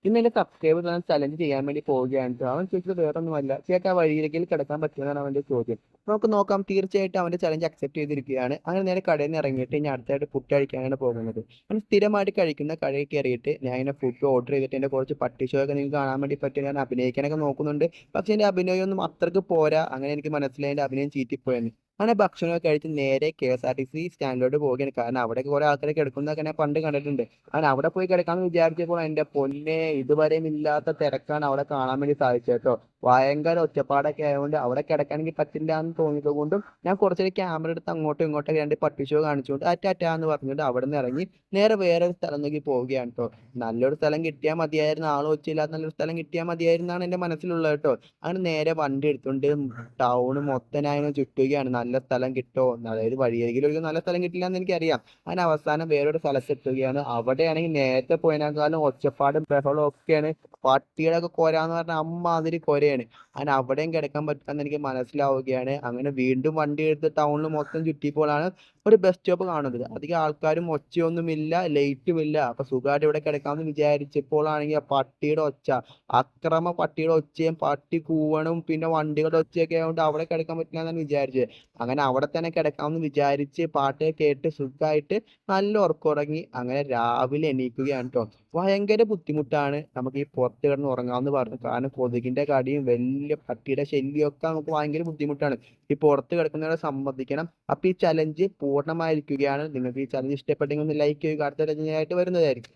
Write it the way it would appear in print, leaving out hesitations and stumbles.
ഇന്ന് എന്റെ subscriber challenge ചെയ്യാൻ വേണ്ടി പോവുകയാണ് ട്ടോ. അവൻ ചോദിച്ചത് വേറൊന്നുമല്ല, ചേട്ടാ വഴിയിലേക്ക് കിടക്കാൻ പറ്റുമെന്നാണ് അവന്റെ ചോദ്യം. നമുക്ക് നോക്കാം. തീർച്ചയായിട്ടും അവന്റെ ചലഞ്ച് അക്സെപ്റ്റ് ചെയ്തിരിക്കുകയാണ്. അങ്ങനെ നേരെ കടയിൽ നിന്ന് ഇറങ്ങിയിട്ട് ഞാൻ അടുത്തായിട്ട് ഫുഡ് കഴിക്കാനാണ് പോകുന്നത്. അവൻ സ്ഥിരമായിട്ട് കഴിക്കുന്ന കടയിൽ കയറിയിട്ട് ഞാൻ ഇങ്ങനെ ഫുഡ് ഓർഡർ ചെയ്തിട്ട് എൻ്റെ കുറച്ച് പട്ടി ഷോ ഒക്കെ നിങ്ങൾക്ക് കാണാൻ വേണ്ടി പറ്റും. ഞാൻ അഭിനയിക്കാനൊക്കെ നോക്കുന്നുണ്ട്. പക്ഷെ എൻ്റെ അഭിനയമൊന്നും അത്രക്ക് പോരാ. അങ്ങനെ എനിക്ക് മനസ്സിലായി എൻ്റെ അഭിനയം ചീറ്റിപ്പോയെന്ന്. അങ്ങനെ ഭക്ഷണമൊക്കെ കഴിച്ച് നേരെ KSRTC സ്റ്റാൻഡിലോട്ട് പോവുകയാണ്. കാരണം അവിടെയൊക്കെ കുറെ ആൾക്കാരെ കിടക്കുന്നതൊക്കെ ഞാൻ പണ്ട് കണ്ടിട്ടുണ്ട്. അങ്ങനെ അവിടെ പോയി കിടക്കാമെന്ന് വിചാരിച്ചപ്പോൾ എൻ്റെ പൊന്നെ, ഇതുവരെയും ഇല്ലാത്ത തിരക്കാണ് അവിടെ കാണാൻ വേണ്ടി സാധിച്ചത് കേട്ടോ. ഭയങ്കര ഒച്ചപ്പാടൊക്കെ ആയതുകൊണ്ട് അവിടെ കിടക്കാൻ എനിക്ക് പറ്റില്ല എന്ന് തോന്നിയത് കൊണ്ടും ഞാൻ കുറച്ചേരം ക്യാമറ എടുത്ത് അങ്ങോട്ടും ഇങ്ങോട്ടും രണ്ട് പട്ടി ഷോ കാണിച്ചുകൊണ്ട് അറ്റാറ്റാ എന്ന് പറഞ്ഞുകൊണ്ട് അവിടെ നിന്ന് ഇറങ്ങി നേരെ വേറൊരു സ്ഥലം നോക്കി പോവുകയാണ് കേട്ടോ. നല്ലൊരു സ്ഥലം കിട്ടിയാൽ മതിയായിരുന്നു, ആൾ ഒച്ചയില്ലാത്ത നല്ലൊരു സ്ഥലം കിട്ടിയാൽ മതിയായിരുന്നാണ് എൻ്റെ മനസ്സിലുള്ളത് കേട്ടോ. അങ്ങനെ നേരെ വണ്ടി എടുത്തുകൊണ്ട് ടൗൺ മൊത്തം ഞാൻ ഇങ്ങനെ ചുറ്റുകയാണ്. നല്ല സ്ഥലം കിട്ടുമോ, അതായത് വഴിയരികിൽ ഒരു നല്ല സ്ഥലം കിട്ടില്ല എന്ന് എനിക്കറിയാം. അങ്ങനെ അവസാനം വേറൊരു സ്ഥലത്തെത്തുകയാണ്. അവിടെയാണെങ്കിൽ നേരത്തെ പോയതിനേക്കാളും ഒച്ചപ്പാടും ബഹളവും ഒക്കെയാണ്. പട്ടികളൊക്കെ കൊരാന്ന് പറഞ്ഞാൽ അമ്മാതിരി കൊരയാണ്. അങ്ങനെ അവിടെയും കിടക്കാൻ പറ്റില്ലെന്ന് എനിക്ക് മനസ്സിലാവുകയാണ്. അങ്ങനെ വീണ്ടും വണ്ടി എടുത്ത് ടൗണിൽ മൊത്തം ചുറ്റിയപ്പോഴാണ് ഒരു ബസ് സ്റ്റോപ്പ് കാണുന്നത്. അധികം ആൾക്കാരും ഒച്ചയൊന്നുമില്ല, ലൈറ്റും ഇല്ല. അപ്പൊ സുഖമായിട്ട് ഇവിടെ കിടക്കാമെന്ന് വിചാരിച്ചപ്പോഴാണെങ്കിൽ ആ പട്ടിയുടെ ഒച്ച, പട്ടിയുടെ ഒച്ചയും പട്ടി കൂവണും പിന്നെ വണ്ടികളുടെ ഒച്ചയൊക്കെ ആയതുകൊണ്ട് അവിടെ കിടക്കാൻ പറ്റില്ല എന്നാണ് വിചാരിച്ചത്. അങ്ങനെ അവിടെ തന്നെ കിടക്കാമെന്ന് വിചാരിച്ച് പാട്ടൊക്കെ കേട്ട് സുഖമായിട്ട് നല്ല ഉറക്കമുറങ്ങി. അങ്ങനെ രാവിലെ എണീക്കുകയാണ് കേട്ടോ. ഭയങ്കര ബുദ്ധിമുട്ടാണ് നമുക്ക് ഈ പുറത്ത് കിടന്ന് ഉറങ്ങാമെന്ന് പറഞ്ഞു. കാരണം കൊതുകിന്റെ കടിയും വലിയ പട്ടിയുടെ ശല്യമൊക്കെ നമുക്ക് ഭയങ്കര ബുദ്ധിമുട്ടാണ്. ഈ പുറത്ത് കിടക്കുന്നവരെ സമ്മതിക്കണം. അപ്പൊ ഈ ചലഞ്ച് പൂർണ്ണമായിരിക്കുകയാണ്. നിങ്ങൾക്ക് ഈ ചലഞ്ച് ഇഷ്ടപ്പെട്ടെങ്കിൽ ഒന്ന് ലൈക്ക് ചെയ്യുക. അടുത്ത ചലഞ്ചായിട്ട് വരുന്നതായിരിക്കും.